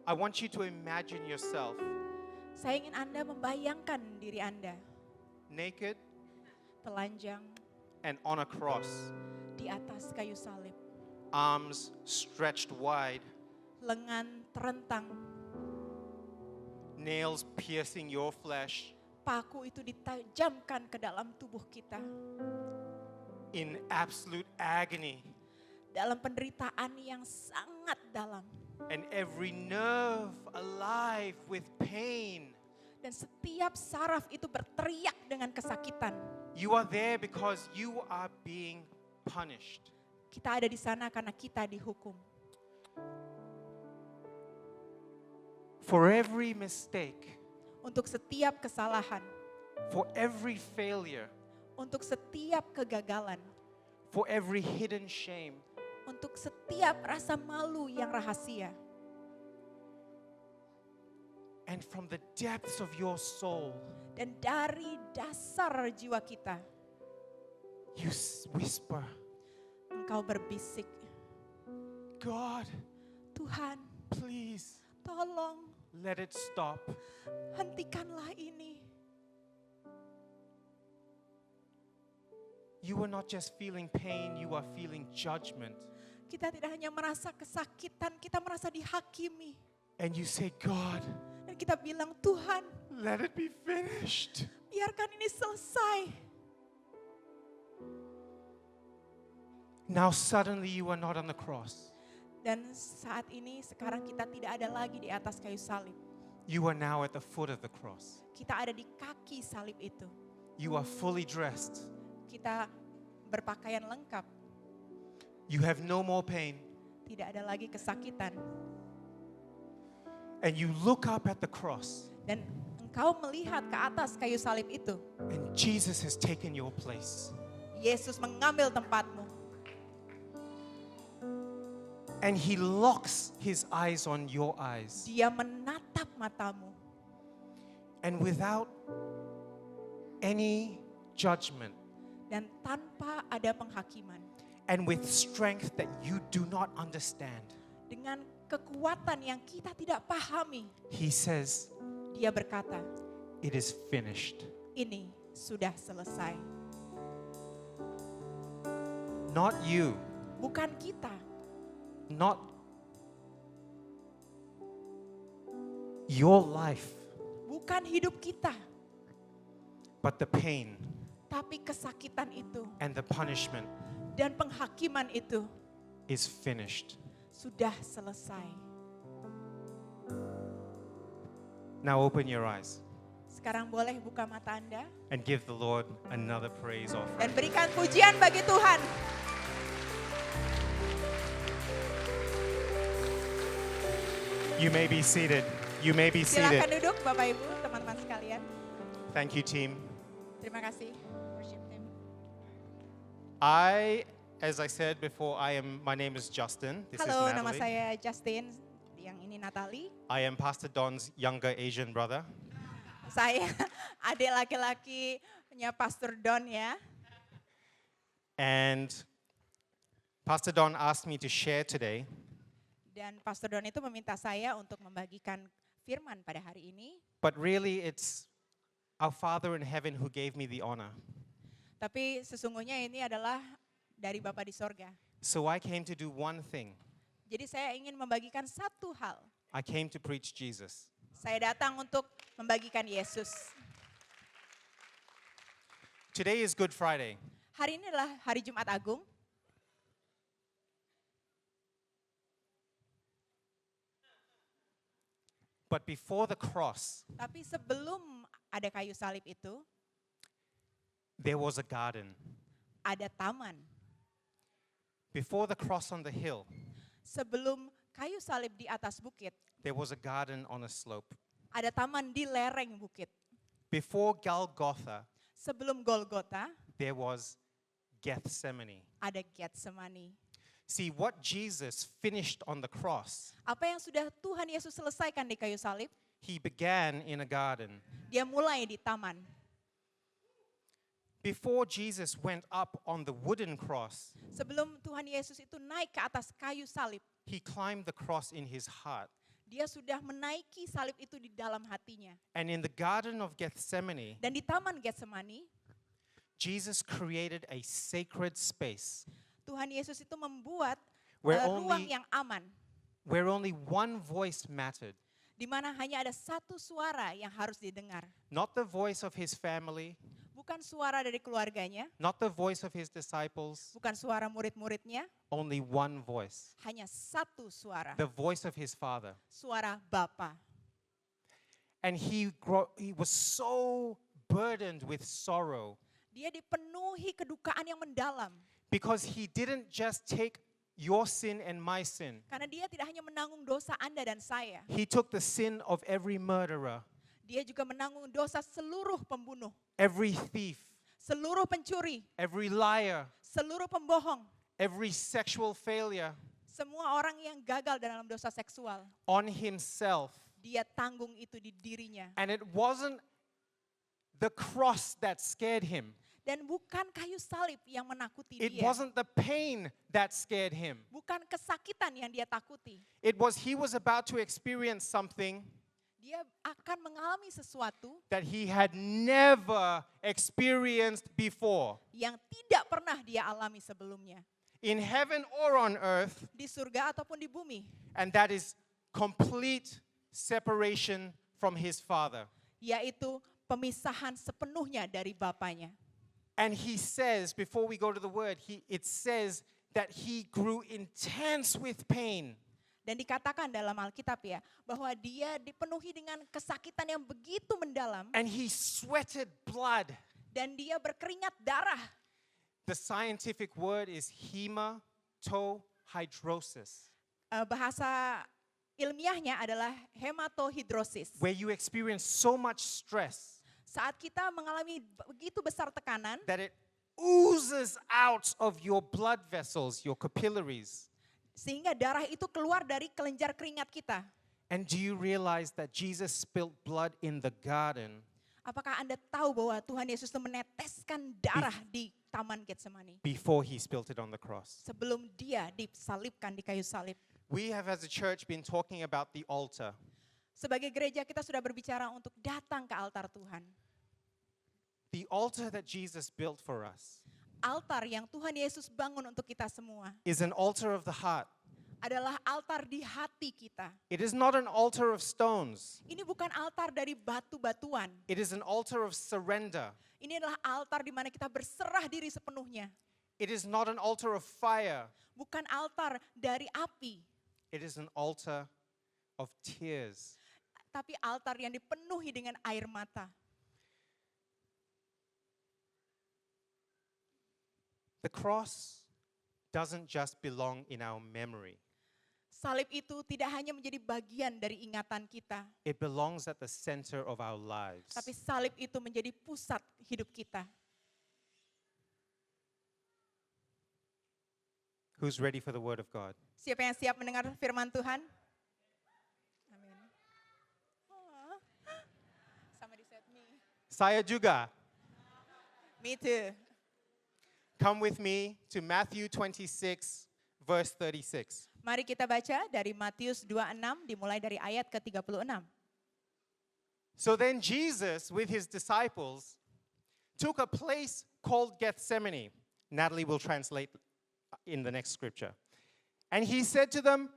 I want you to imagine yourself Saya ingin Anda membayangkan diri Anda naked telanjang and on a cross, di atas kayu salib, arms stretched wide, lengan terentang, nails piercing your flesh, paku itu ditajamkan ke dalam tubuh kita, in absolute agony, dalam penderitaan yang sangat dalam. and every nerve alive with pain. Dan setiap saraf itu berteriak dengan kesakitan. You are there because you are being punished. Kita ada di sana karena kita dihukum. For every mistake, Untuk setiap kesalahan, for every failure, untuk setiap kegagalan, for every hidden shame, untuk setiap rasa malu yang rahasia. and from the depths of your soul, Dan dari dasar jiwa kita, you whisper, engkau berbisik, God, Tuhan, please tolong let it stop. hentikanlah ini. You are not just feeling pain, you are feeling judgment. Kita tidak hanya merasa kesakitan, kita merasa dihakimi. And you say, God, Dan kita bilang, Tuhan, let it be finished. biarkan ini selesai. Now suddenly you are not on the cross. Dan saat ini, sekarang kita tidak ada lagi di atas kayu salib. You are now at the foot of the cross. Kita ada di kaki salib itu. You are fully dressed. Kita berpakaian lengkap. You have no more pain. Tidak ada lagi kesakitan. And you look up at the cross. Dan engkau melihat ke atas kayu salib itu. And Jesus has taken your place. Yesus mengambil tempatmu. And he locks his eyes on your eyes. Dia menatap matamu. And without any judgment, Dan tanpa ada penghakiman. and with strength that you do not understand, Dengan kekuatan yang kita tidak pahami. he says, Dia berkata, it is finished. ini sudah selesai. Not you, Bukan kita. not your life, Bukan hidup kita. but the pain Tapi kesakitan itu and the punishment dan penghakiman itu is finished. sudah selesai. Now open your eyes Sekarang boleh buka mata Anda and give the Lord another praise offering. dan berikan pujian bagi Tuhan. You may be seated. You may be Silakan seated. duduk Bapak Ibu, teman-teman sekalian. Thank you, team. Terima kasih. Worship team. As I said before, my name is Justin. This Halo, is nama Natalie. saya Justin. Yang ini Natalie. I am Pastor Don's younger Asian brother. Saya adik laki-lakinya Pastor Don ya. And Pastor Don asked me to share today Dan Pastor Don itu meminta saya untuk membagikan firman pada hari ini. but really it's our Father in heaven who gave me the honor. Tapi sesungguhnya ini adalah dari Bapa di sorga. So I came to do one thing. Jadi saya ingin membagikan satu hal. I came to preach Jesus. Saya datang untuk membagikan Yesus. Today is Good Friday. Hari ini adalah hari Jumat Agung. But before the cross, Tapi sebelum ada kayu salib itu, there was a garden. ada taman. Before the cross on the hill, Sebelum kayu salib di atas bukit, there was a garden on a slope. ada taman di lereng bukit. Before Golgotha, Sebelum Golgota, there was Gethsemane. ada Getsemani. See, what Jesus finished on the cross, Apa yang sudah Tuhan Yesus selesaikan di kayu salib, he began in a garden. dia mulai di taman. Before Jesus went up on the wooden cross, Sebelum Tuhan Yesus itu naik ke atas kayu salib, he climbed the cross in his heart. Dia sudah menaiki salib itu di dalam hatinya. And in the Garden of Gethsemane, Dan di Taman Getsemani, Jesus created a sacred space Tuhan Yesus itu membuat where ruang only, yang aman. where only one voice mattered. Di mana hanya ada satu suara yang harus didengar. Not the voice of his family, Bukan suara dari keluarganya, not the voice of his disciples, bukan suara murid-muridnya, only one voice. hanya satu suara. The voice of his Father. Suara Bapa. And he was so burdened with sorrow Dia dipenuhi kedukaan yang mendalam. because he didn't just take your sin and my sin. Karena dia tidak hanya menanggung dosa Anda dan saya. He took the sin of every murderer, Dia juga menanggung dosa seluruh pembunuh, every thief, seluruh pencuri, every liar, seluruh pembohong, every sexual failure semua orang yang gagal dalam dosa seksual. on himself. Dia tanggung itu di dirinya. And it wasn't the cross that scared him. Dan bukan kayu salib yang menakuti It dia. wasn't the pain that scared him. Bukan kesakitan yang dia takuti. It was he was about to experience something Dia akan mengalami sesuatu that he had never experienced before. yang tidak pernah dia alami sebelumnya. In heaven or on earth, Di surga ataupun di bumi. and that is complete separation from his Father. Yaitu pemisahan sepenuhnya dari Bapanya. And he says, before we go to the word, it says that he grew intense with pain. Dan dikatakan dalam Alkitab ya, bahwa dia dipenuhi dengan kesakitan yang begitu mendalam. And he sweated blood. Dan dia berkeringat darah. The scientific word is hematohydrosis, Bahasa ilmiahnya adalah hematohidrosis. where you experience so much stress Saat kita mengalami begitu besar tekanan, that it oozes out of your blood vessels, your capillaries. sehingga darah itu keluar dari kelenjar keringat kita. And do you realize that Jesus spilled blood in the garden Apakah Anda tahu bahwa Tuhan Yesus itu meneteskan darah di Taman Getsemani before he spilled it on the cross? sebelum dia disalibkan di kayu salib? We have as a church been talking about the altar. Sebagai gereja kita sudah berbicara untuk datang ke altar Tuhan. The altar that Jesus built for us Altar yang Tuhan Yesus bangun untuk kita semua is an altar of the heart. adalah altar di hati kita. It is not an altar of stones. Ini bukan altar dari batu-batuan. It is an altar of surrender. Ini adalah altar di mana kita berserah diri sepenuhnya. It is not an altar of fire. Bukan altar dari api, It is an altar of tears. tapi altar yang dipenuhi dengan air mata. The cross doesn't just belong in our memory. Salib itu tidak hanya menjadi bagian dari ingatan kita, It belongs at the center of our lives. tapi salib itu menjadi pusat hidup kita. Who's ready for the word of God? Siapa yang siap mendengar firman Tuhan? Amin. Oh, somebody said me. Saya juga. Me too. Come with me to Matthew 26, verse 36. Mari kita baca dari Matius 26 dimulai dari ayat ke-36. So then Jesus, with his disciples, took a place called Gethsemane. Natalie will translate in the next scripture. And he said to them,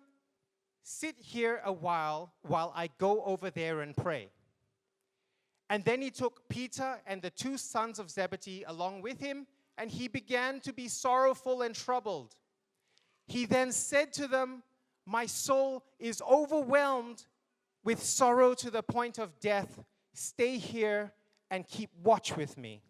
"Sit here a while I go over there and pray." And then he took Peter and the two sons of Zebedee along with him, and he began to be sorrowful and troubled. He then said to them, "My soul is overwhelmed with sorrow to the point of death. Stay here and keep watch with me."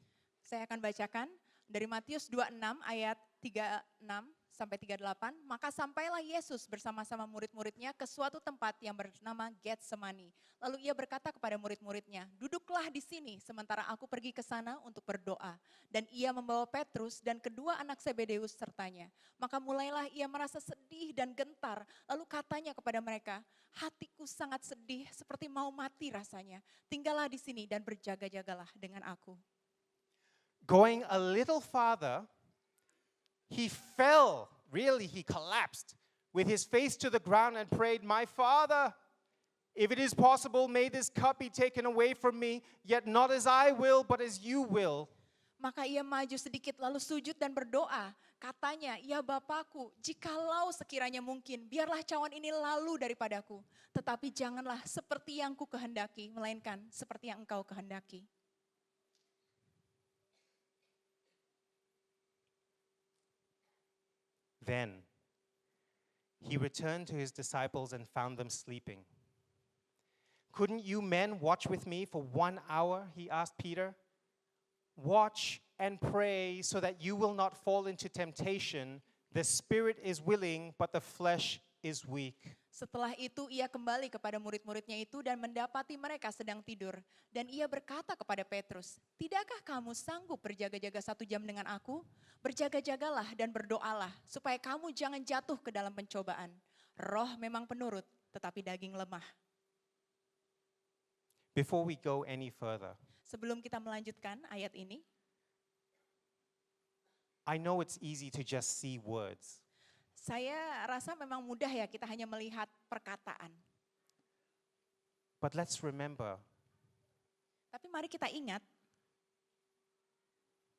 Saya akan bacakan dari Matius 26 ayat 36 sampai 38. Maka sampailah Yesus bersama-sama murid-muridnya ke suatu tempat yang bernama Getsemani. Lalu ia berkata kepada murid-muridnya, "Duduklah di sini sementara aku pergi ke sana untuk berdoa." Dan ia membawa Petrus dan kedua anak Zebedeus sertanya. Maka mulailah ia merasa sedih dan gentar. Lalu katanya kepada mereka, "Hatiku sangat sedih seperti mau mati rasanya. Tinggallah di sini dan berjaga-jagalah dengan aku." Going a little farther, he fell, really he collapsed with his face to the ground and prayed, "My Father, If it is possible, may this cup be taken away from me, yet not as I will, but as you will. Maka ia maju sedikit lalu sujud dan berdoa. Katanya, ya Bapakku, jikalau sekiranya mungkin, biarlah cawan ini lalu daripadaku. Tetapi janganlah seperti yang ku kehendaki, melainkan seperti yang engkau kehendaki. Then he returned to his disciples and found them sleeping. Couldn't you men watch with me for 1 hour? He asked Peter. Watch and pray so that you will not fall into temptation. The spirit is willing, but the flesh is weak. Setelah itu ia kembali kepada murid-muridnya itu dan mendapati mereka sedang tidur. Dan ia berkata kepada Petrus, tidakkah kamu sanggup berjaga-jaga 1 jam dengan aku? Berjaga-jagalah dan berdoalah supaya kamu jangan jatuh ke dalam pencobaan. Roh memang penurut, tetapi daging lemah. Before we go any further, Sebelum kita melanjutkan ayat ini, I know it's easy to just see words. saya rasa memang mudah ya kita hanya melihat perkataan. But let's remember Tapi mari kita ingat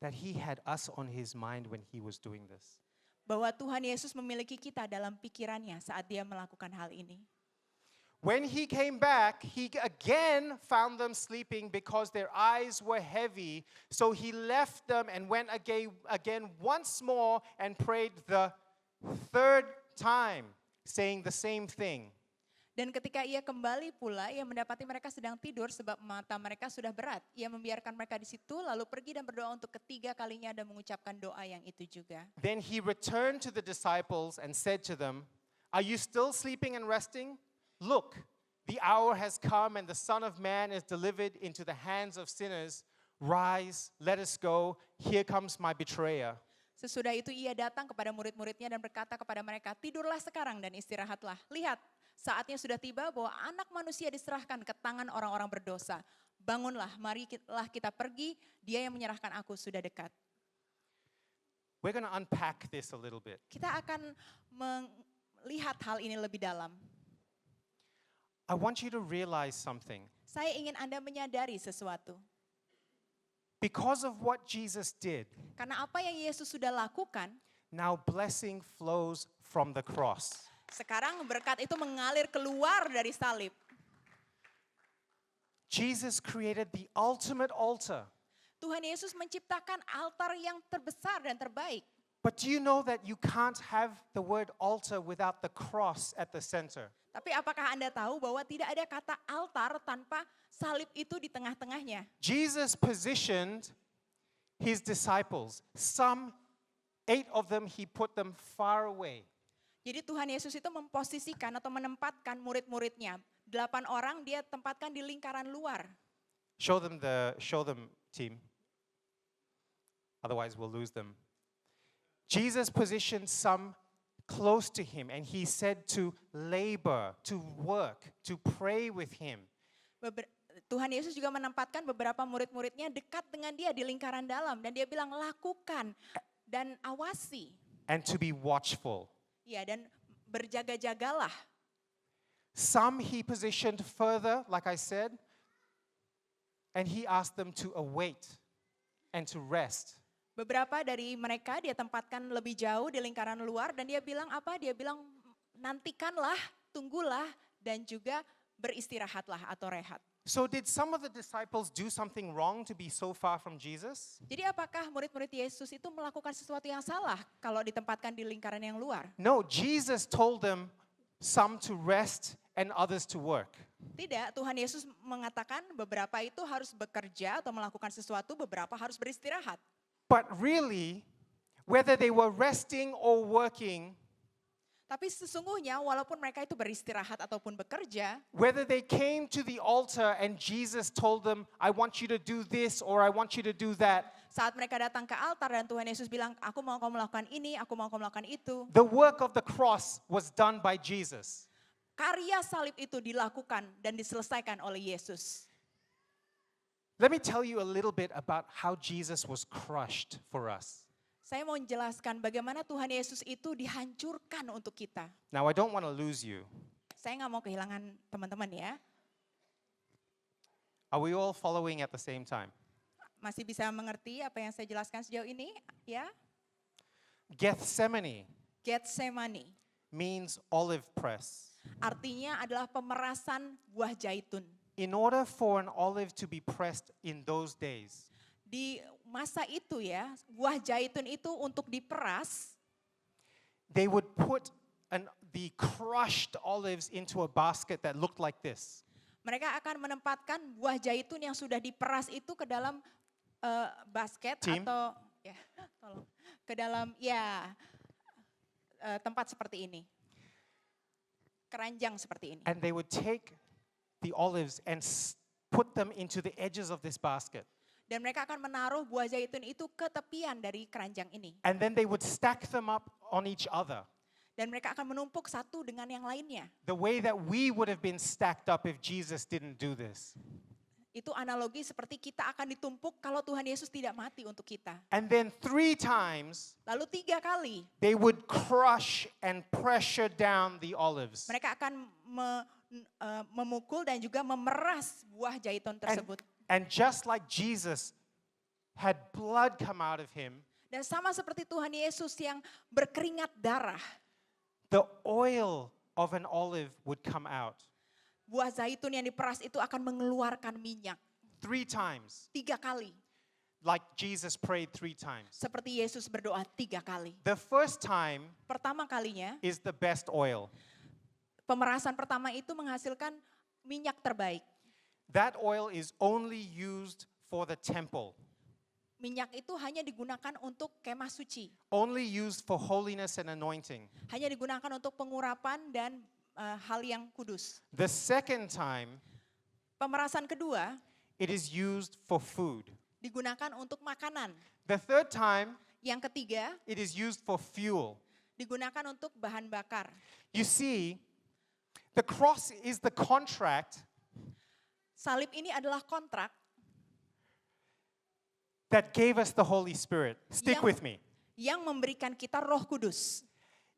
that he had us on his mind when he was doing this. bahwa Tuhan Yesus memiliki kita dalam pikirannya saat dia melakukan hal ini. When he came back, he again found them sleeping because their eyes were heavy. So he left them and went again once more and prayed the 3rd time, saying the same thing. Dan ketika ia kembali pula, ia mendapati mereka sedang tidur sebab mata mereka sudah berat. Ia membiarkan mereka di situ, lalu pergi dan berdoa untuk ketiga kalinya dan mengucapkan doa yang itu juga. Then he returned to the disciples and said to them, "Are you still sleeping and resting? Look, the hour has come and the Son of Man is delivered into the hands of sinners. Rise, let us go. Here comes my betrayer." Sesudah itu ia datang kepada murid-muridnya dan berkata kepada mereka, tidurlah sekarang dan istirahatlah. Lihat, saatnya sudah tiba bahwa anak manusia diserahkan ke tangan orang-orang berdosa. Bangunlah, marilah kita pergi, dia yang menyerahkan aku sudah dekat. We're going to unpack this a little bit. Kita akan melihat hal ini lebih dalam. I want you to realize something. Saya ingin Anda menyadari sesuatu. Because of what Jesus did, Karena apa yang Yesus sudah lakukan, now blessing flows from the cross. sekarang berkat itu mengalir keluar dari salib. Jesus created the ultimate altar. Tuhan Yesus menciptakan altar yang terbesar dan terbaik. But do you know that you can't have the word altar without the cross at the center? Tapi apakah Anda tahu bahwa tidak ada kata altar tanpa salib itu di tengah-tengahnya? Jesus positioned his disciples. 8 of them, he put them far away. Jadi Tuhan Yesus itu memposisikan atau menempatkan murid-muridnya. 8 orang dia tempatkan di lingkaran luar. Show them team. Otherwise we'll lose them. Jesus positioned some close to him and he said to labor, to work, to pray with him. Tuhan Yesus juga menempatkan beberapa murid-muridnya dekat dengan dia di lingkaran dalam. Dan dia bilang lakukan dan awasi. And to be watchful. Ya, dan berjaga-jagalah. Some he positioned further, like I said, and he asked them to await and to rest. Beberapa dari mereka dia tempatkan lebih jauh di lingkaran luar dan dia bilang apa? Dia bilang nantikanlah, tunggulah dan juga beristirahatlah atau rehat. So did some of the disciples do something wrong to be so far from Jesus? Jadi apakah murid-murid Yesus itu melakukan sesuatu yang salah kalau ditempatkan di lingkaran yang luar? No, Jesus told them some to rest and others to work. Tidak, Tuhan Yesus mengatakan beberapa itu harus bekerja atau melakukan sesuatu, beberapa harus beristirahat. But really, whether they were resting or working, Tapi sesungguhnya walaupun mereka itu beristirahat ataupun bekerja, whether they came to the altar and Jesus told them, I want you to do this or I want you to do that, saat mereka datang ke altar dan Tuhan Yesus bilang, aku mau kamu melakukan ini, aku mau kamu melakukan itu. the work of the cross was done by Jesus. Karya salib itu dilakukan dan diselesaikan oleh Yesus. Let me tell you a little bit about how Jesus was crushed for us. Saya mau menjelaskan bagaimana Tuhan Yesus itu dihancurkan untuk kita. Now, I don't want to lose you. saya nggak mau kehilangan teman-teman ya. Are we all following at the same time? Masih bisa mengerti apa yang saya jelaskan sejauh ini? Ya, Gethsemane Getsemani means olive press. artinya adalah pemerasan buah zaitun. In order for an olive to be pressed in those days, Di masa itu ya, buah zaitun itu untuk diperas, they would put the crushed olives into a basket that looked like this. mereka akan menempatkan buah zaitun yang sudah diperas itu ke dalam basket Tim? atau ya, tolong, ke dalam ya tempat seperti ini. Keranjang seperti ini. And they would take the olives and put them into the edges of this basket. Dan mereka akan menaruh buah zaitun itu ke tepian dari keranjang ini. And then they would stack them up on each other. Dan mereka akan menumpuk satu dengan yang lainnya. The way that we would have been stacked up if Jesus didn't do this. Itu analogi seperti kita akan ditumpuk kalau Tuhan Yesus tidak mati untuk kita. And then 3 times, Lalu 3 kali they would crush and pressure down the olives. mereka akan memukul dan juga memeras buah zaitun tersebut. And just like Jesus had blood come out of him, Dan sama seperti Tuhan Yesus yang berkeringat darah, the oil of an olive would come out buah zaitun yang diperas itu akan mengeluarkan minyak 3 times, 3 kali. like Jesus prayed 3 times. Seperti Yesus berdoa 3 kali. The first time Pertama kalinya, is the best oil. pemerasan pertama itu menghasilkan minyak terbaik. That oil is only used for the temple, Minyak itu hanya digunakan untuk kemah suci. only used for holiness and anointing. Hanya digunakan untuk pengurapan dan hal yang kudus. The second time, Pemerasan kedua it is used for food. digunakan untuk makanan. The third time, Yang ketiga it is used for fuel. digunakan untuk bahan bakar. You see, the cross is the contract Salib ini adalah kontrak that gave us the Holy Spirit. Stick Yang- with me. yang memberikan kita Roh Kudus.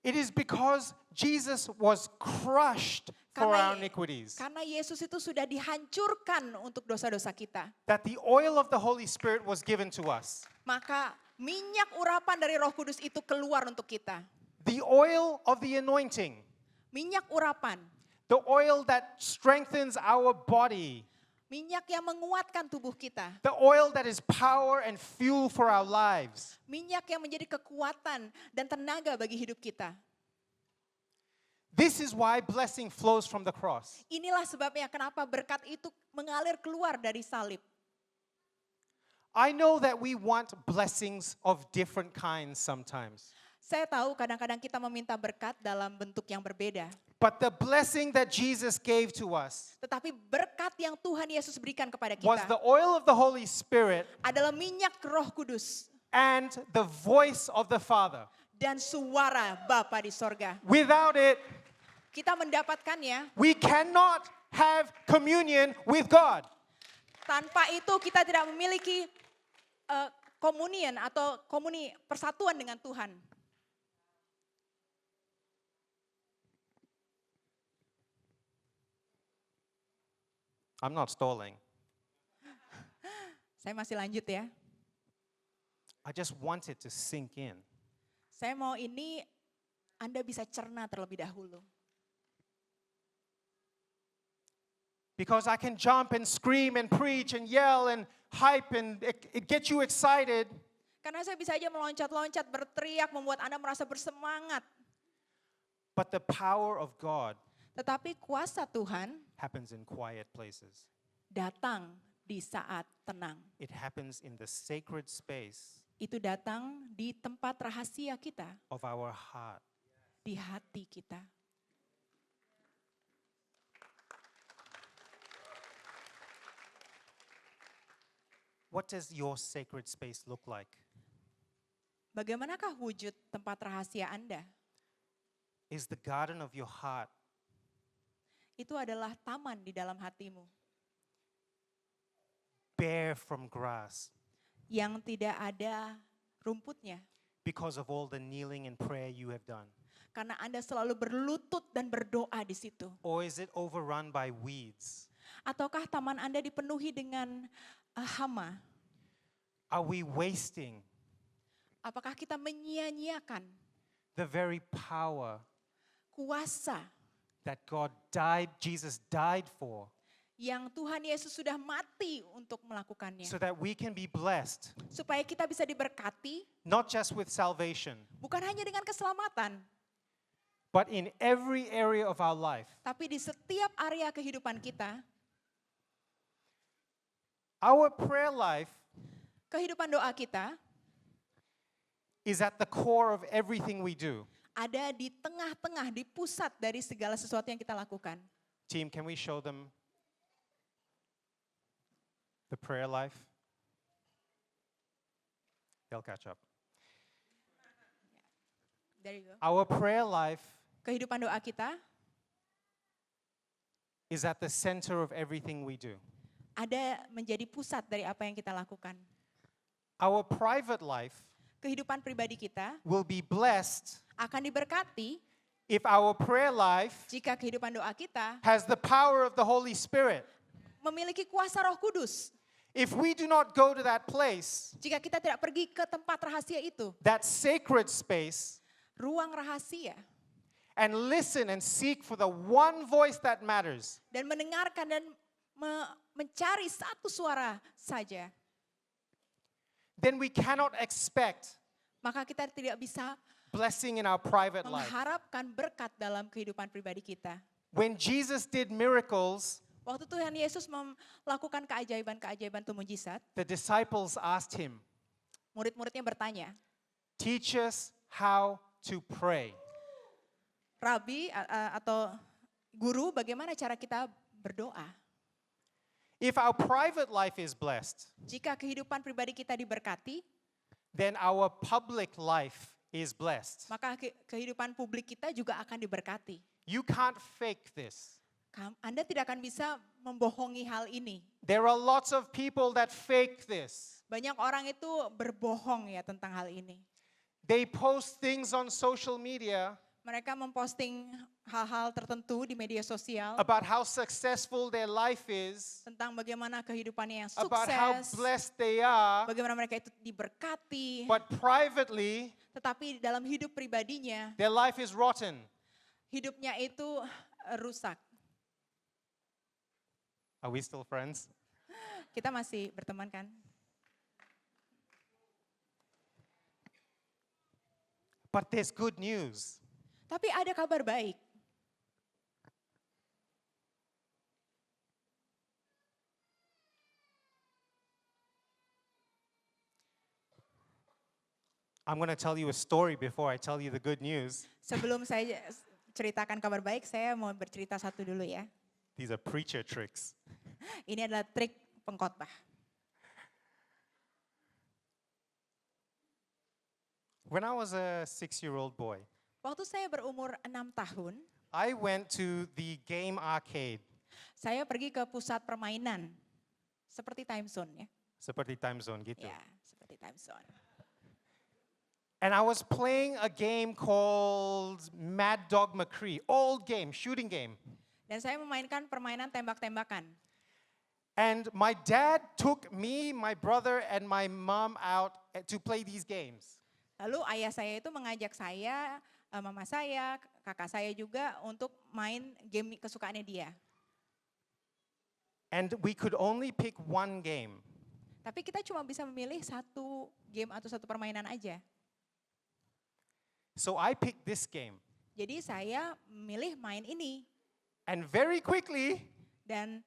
It is because Jesus was crushed for our Karena, iniquities karena Yesus itu sudah dihancurkan untuk dosa-dosa kita. that the oil of the Holy Spirit was given to us. Maka minyak urapan dari Roh Kudus itu keluar untuk kita. The oil of the anointing, Minyak urapan, the oil that strengthens our body, minyak yang menguatkan tubuh kita. the oil that is power and fuel for our lives. Minyak yang menjadi kekuatan dan tenaga bagi hidup kita. This is why blessing flows from the cross. Inilah sebabnya kenapa berkat itu mengalir keluar dari salib. I know that we want blessings of different kinds sometimes. Saya tahu kadang-kadang kita meminta berkat dalam bentuk yang berbeda. But the blessing that Jesus gave to us Tetapi berkat yang Tuhan Yesus berikan kepada was kita the oil of the Holy Spirit adalah minyak Roh Kudus and the voice of the Father. dan suara Bapa di sorga. Without it, Kita mendapatkannya, we cannot have communion with God. tanpa itu kita tidak memiliki komunion atau persatuan dengan Tuhan. I'm not stalling. Saya masih lanjut ya. I just want it to sink in. Saya mau ini Anda bisa cerna terlebih dahulu. Because I can jump and scream and preach and yell and hype and it gets you excited. Karena saya bisa aja meloncat-loncat, berteriak, membuat Anda merasa bersemangat. But the power of God Tetapi kuasa Tuhan happens in quiet places. datang di saat tenang. It happens in the sacred space Itu datang di tempat rahasia kita, of our heart. di hati kita. What does your sacred space look like? Bagaimanakah wujud tempat rahasia Anda? Is the garden of your heart Itu adalah taman di dalam hatimu bare from grass yang tidak ada rumputnya. because of all the kneeling and prayer you have done? Karena Anda selalu berlutut dan berdoa berdoa di situ? Or is it overrun by weeds? Ataukah taman Anda dipenuhi dengan hama? Are we wasting Apakah kita menyia-nyiakan the very power kuasa that Jesus died for, yang Tuhan Yesus sudah mati untuk melakukannya? so that we can be blessed, Supaya kita bisa diberkati, not just with salvation, bukan hanya dengan keselamatan, but in every area of our life. tapi di setiap area kehidupan kita. Our prayer life Kehidupan doa kita is at the core of everything we do. ada di tengah-tengah, di pusat dari segala sesuatu yang kita lakukan. Team, can we show them the prayer life? They'll catch up. There you go. Our prayer life Kehidupan doa kita is at the center of everything we do. ada menjadi pusat dari apa yang kita lakukan. Our private life Kehidupan pribadi kita will be blessed akan diberkati if our prayer life jika kehidupan doa kita has the power of the Holy Spirit. memiliki kuasa Roh Kudus. If we do not go to that place, Jika kita tidak pergi ke tempat rahasia itu, that sacred space, ruang rahasia, and listen and seek for the one voice that matters, dan mendengarkan dan mencari satu suara saja, then we cannot expect maka kita tidak bisa blessing in our private life. mengharapkan berkat dalam kehidupan pribadi kita. When Jesus did miracles, Waktu Tuhan Yesus melakukan keajaiban-keajaiban atau mujizat, the disciples asked him, murid-muridnya bertanya, teach us how to pray. Rabi atau guru, bagaimana cara kita berdoa? If our private life is blessed, Jika kehidupan pribadi kita diberkati, then our public life is blessed. maka kehidupan publik kita juga akan diberkati. You can't fake this. Anda tidak akan bisa membohongi hal ini. There are lots of people that fake this. Banyak orang itu berbohong ya tentang hal ini. They post things on social media Mereka memposting hal-hal tertentu di media sosial about how successful their life is, tentang bagaimana kehidupannya yang about how sukses, blessed they are, bagaimana mereka itu diberkati, but privately, tetapi dalam hidup pribadinya, their life is rotten. hidupnya itu rusak. Are we still friends? Kita masih berteman kan? But there's good news. Tapi ada kabar baik. I'm going to tell you a story before I tell you the good news. Sebelum saya ceritakan kabar baik, saya mau bercerita satu dulu ya. These are preacher tricks. Ini adalah trik pengkhotbah. When I was a 6-year-old boy, Waktu saya berumur 6 tahun, I went to the game arcade, saya pergi ke pusat permainan. Seperti Time Zone ya. seperti time zone gitu. Ya, seperti Time Zone. And I was playing a game called Mad Dog McCree, old game, shooting game. Dan saya memainkan permainan tembak-tembakan. And my dad took me, my brother, and my mom out to play these games. Lalu ayah saya itu mengajak saya, mama saya, kakak saya juga untuk main game kesukaannya dia. And we could only pick one game. Tapi kita cuma bisa memilih satu game atau satu permainan aja. So I picked this game. Jadi saya memilih main ini. And very quickly, Dan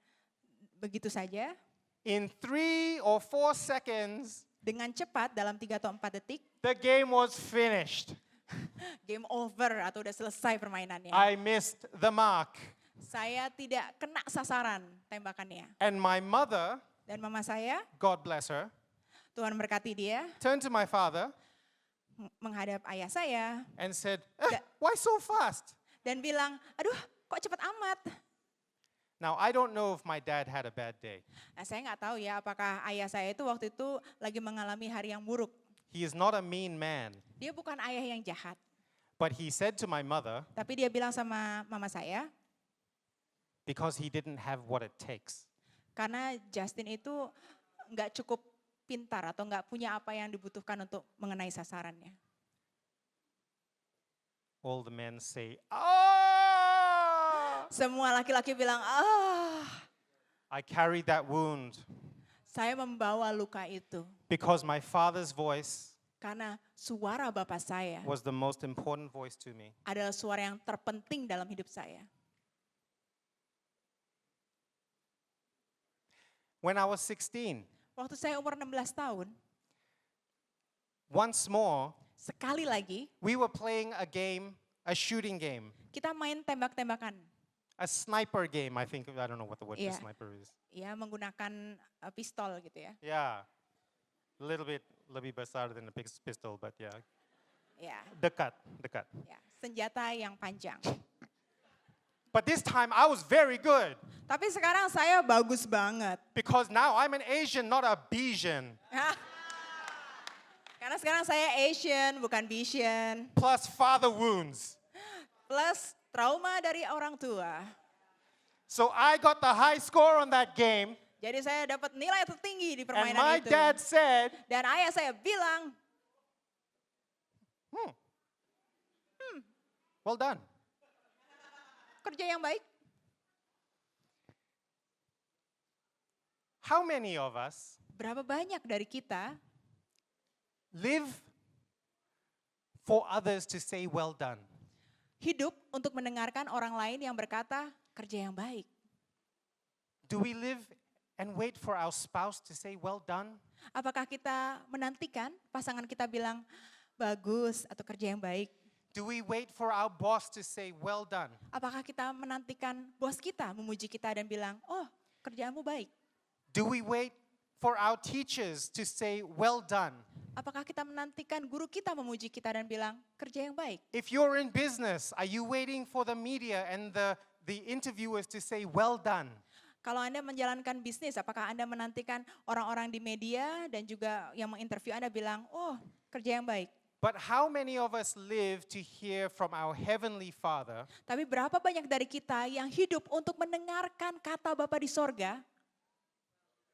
begitu saja, in 3 or 4 seconds, dengan cepat dalam 3 atau 4 detik, the game was finished. game over atau udah selesai permainannya. I missed the mark. Saya tidak kena sasaran tembakannya. And my mother, Dan mama saya, God bless her, Tuhan berkati dia, turned to my father menghadap ayah saya and said, Da- why so fast? dan bilang, aduh kok cepat amat. Now, I don't know if my dad had a bad day. Nah, saya nggak tahu ya apakah ayah saya itu waktu itu lagi mengalami hari yang buruk. He is not a mean man. Dia bukan ayah yang jahat. But he said to my mother, Tapi dia bilang sama mama saya, because he didn't have what it takes. Karena Justin itu nggak cukup pintar atau nggak punya apa yang dibutuhkan untuk mengenai sasarannya. All the men say, "Ah!" Semua laki-laki bilang, I carried that wound saya membawa luka itu. because my father's voice Karena suara bapak saya was the most important voice to me. adalah suara yang terpenting dalam hidup saya. When I was 16, Waktu saya umur 16 tahun, once more, sekali lagi we were playing a game, a shooting game, kita main tembak-tembakan. a sniper game, I think. I don't know what the word for Yeah. sniper is. Ya, menggunakan pistol gitu ya. Yeah, a little bit lebih besar than a pistol, but yeah, Ya, dekat. ya, senjata yang panjang. But this time I was very good Tapi sekarang saya bagus banget. because now I'm an Asian, not a Bijan. Karena sekarang saya Asian, bukan Bijan. Plus father wounds. Plus trauma dari orang tua. So I got the high score on that game, Jadi saya dapat nilai tertinggi di and permainan my itu. dad said, Dan ayah saya bilang, well done. kerja yang baik. How many of us Berapa banyak dari kita live for others to say well done? hidup untuk mendengarkan orang lain yang berkata, kerja yang baik? Do we live and wait for our spouse to say well done? Apakah kita menantikan pasangan kita bilang, bagus atau kerja yang baik? Do we wait for our boss to say well done? Apakah kita menantikan bos kita memuji kita dan bilang, oh kerjaanmu baik? Do we wait for our teachers to say well done? Apakah kita menantikan guru kita memuji kita dan bilang, kerja yang baik? If you're in business, are you waiting for the media and the interviewers to say well done? Kalau Anda menjalankan bisnis, apakah Anda menantikan orang-orang di media dan juga yang menginterview Anda bilang, oh kerja yang baik? But how many of us live to hear from our Heavenly Father, Tapi berapa banyak dari kita yang hidup untuk mendengarkan kata Bapa di sorga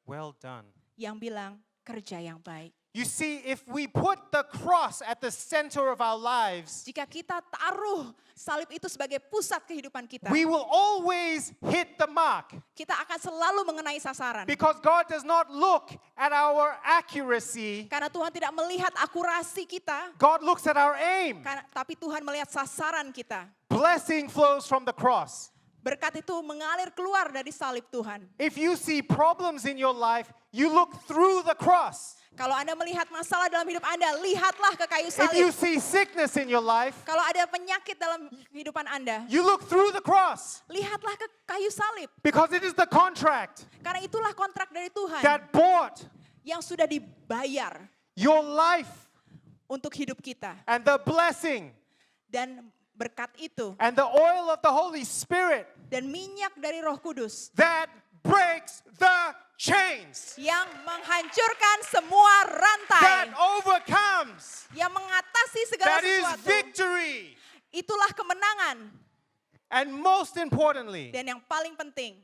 well done? yang bilang, kerja yang baik? You see, if we put the cross at the center of our lives, Jika kita taruh salib itu sebagai pusat kehidupan kita, we will always hit the mark. kita akan selalu mengenai sasaran. Because God does not look at our accuracy, Karena Tuhan tidak melihat akurasi kita, God looks at our aim. tapi Tuhan melihat sasaran kita. Blessing flows from the cross. Berkat itu mengalir keluar dari salib Tuhan. If you see problems in your life, you look through the cross. Kalau Anda melihat masalah dalam hidup Anda, lihatlah ke kayu If you salib. see sickness in your life, Kalau ada penyakit dalam kehidupan Anda, you look through the cross. lihatlah ke kayu salib. Because it is the contract Karena itulah kontrak dari Tuhan that bought yang sudah dibayar your life untuk hidup kita. and the blessing Dan berkat itu and the oil of the Holy Spirit dan minyak dari Roh Kudus that breaks the chains, yang menghancurkan semua that rantai, overcomes, yang mengatasi segala that is sesuatu. victory. Itulah kemenangan. And most importantly, Dan yang paling penting,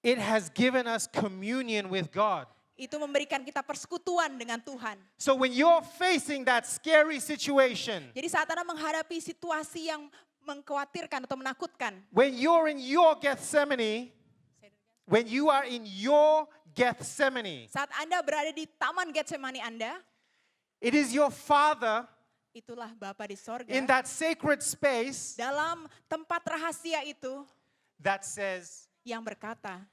it has given us communion with God. itu memberikan kita persekutuan dengan Tuhan. So when you're facing that scary situation, Jadi saat Anda menghadapi situasi yang mengkhawatirkan atau menakutkan, when you're in your Gethsemane, when you are in your Gethsemane, saat Anda berada di taman Getsemani Anda, it is your Father itulah Bapa di sorga. in that sacred space Dalam tempat rahasia itu that says, yang berkata,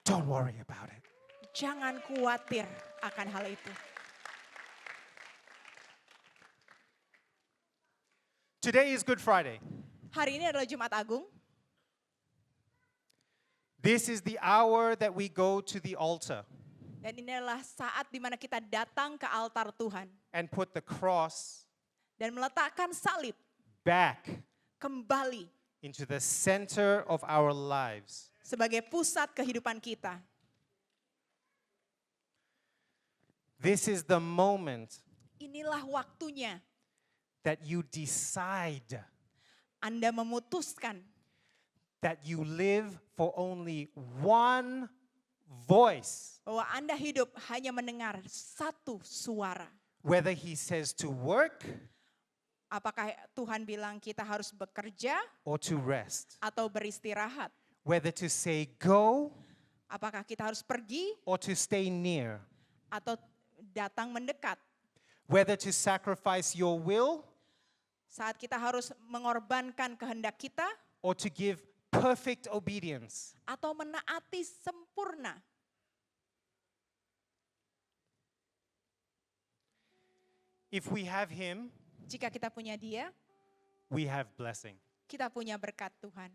don't worry about it. jangan khawatir akan hal itu. Today is Good Friday. Hari ini adalah Jumat Agung. This is the hour that we go to the altar Dan ini adalah saat di mana kita datang ke altar Tuhan. and put the cross Dan meletakkan salib back kembali into the center of our lives. sebagai pusat kehidupan kita. This is the moment Inilah waktunya that you decide Anda memutuskan that you live for only one voice. Bahwa Anda hidup hanya mendengar satu suara. Whether he says to work Apakah Tuhan bilang kita harus bekerja or to rest. atau beristirahat? Whether to say go Apakah kita harus pergi or to stay near. atau datang mendekat? Whether to sacrifice your will Saat kita harus mengorbankan kehendak kita or to give perfect obedience. atau menaati sempurna. If we have him, Jika kita punya Dia, we have blessing. kita punya berkat Tuhan.